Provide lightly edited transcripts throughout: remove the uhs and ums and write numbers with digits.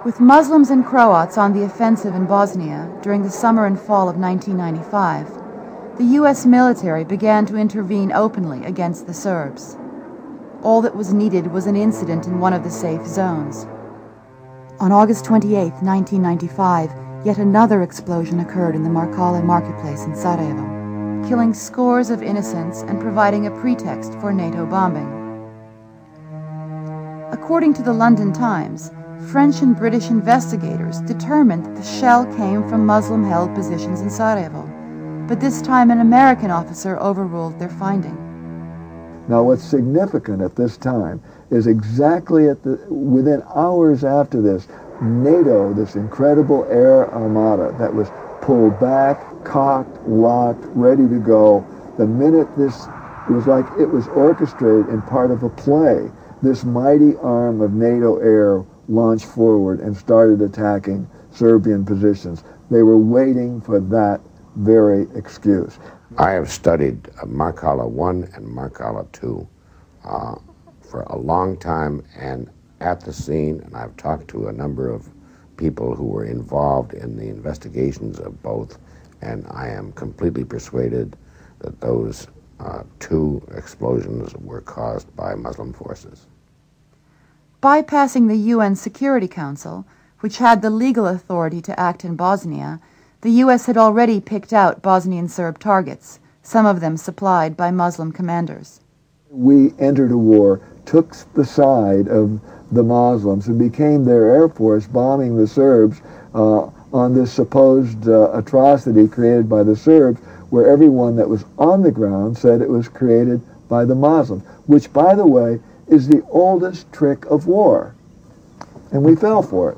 With Muslims and Croats on the offensive in Bosnia during the summer and fall of 1995, the U.S. military began to intervene openly against the Serbs. All that was needed was an incident in one of the safe zones. On August 28, 1995, yet another explosion occurred in the Markale marketplace in Sarajevo, killing scores of innocents and providing a pretext for NATO bombing. According to the London Times, French and British investigators determined that the shell came from Muslim-held positions in Sarajevo, but this time an American officer overruled their finding. Now what's significant at this time is exactly within hours after this, NATO, this incredible air armada that was pulled back, cocked, locked, ready to go, the minute it was like it was orchestrated in part of a play. This mighty arm of NATO air launched forward and started attacking Serbian positions. They were waiting for that very excuse. I have studied Markale 1 and Markale 2 for a long time and at the scene, and I've talked to a number of people who were involved in the investigations of both, and I am completely persuaded that those two explosions were caused by Muslim forces. Bypassing the UN Security Council, which had the legal authority to act in Bosnia, the U.S. had already picked out Bosnian Serb targets, some of them supplied by Muslim commanders. We entered a war, took the side of the Muslims, and became their air force bombing the Serbs on this supposed atrocity created by the Serbs, where everyone that was on the ground said it was created by the Muslims, which, by the way, is the oldest trick of war. And we fell for it.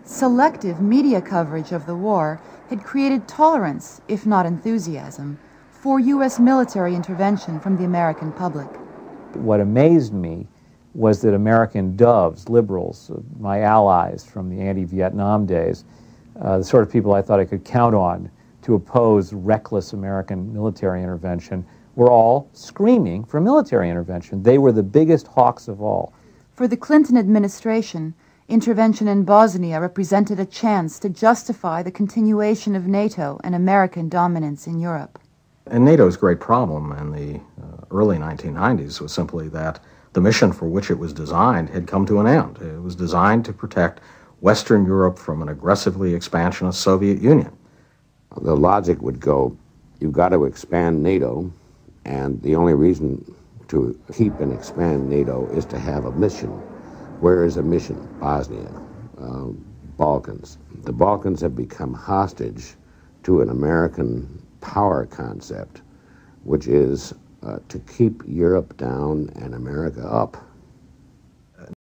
Selective media coverage of the war had created tolerance, if not enthusiasm, for U.S. military intervention from the American public. What amazed me was that American doves, liberals, my allies from the anti-Vietnam days, the sort of people I thought I could count on to oppose reckless American military intervention, were all screaming for military intervention. They were the biggest hawks of all. For the Clinton administration, intervention in Bosnia represented a chance to justify the continuation of NATO and American dominance in Europe. And NATO's great problem in the early 1990s was simply that the mission for which it was designed had come to an end. It was designed to protect Western Europe from an aggressively expansionist Soviet Union. The logic would go, you've got to expand NATO, and the only reason to keep and expand NATO is to have a mission. Where is a mission? Bosnia, Balkans. The Balkans have become hostage to an American power concept, which is to keep Europe down and America up.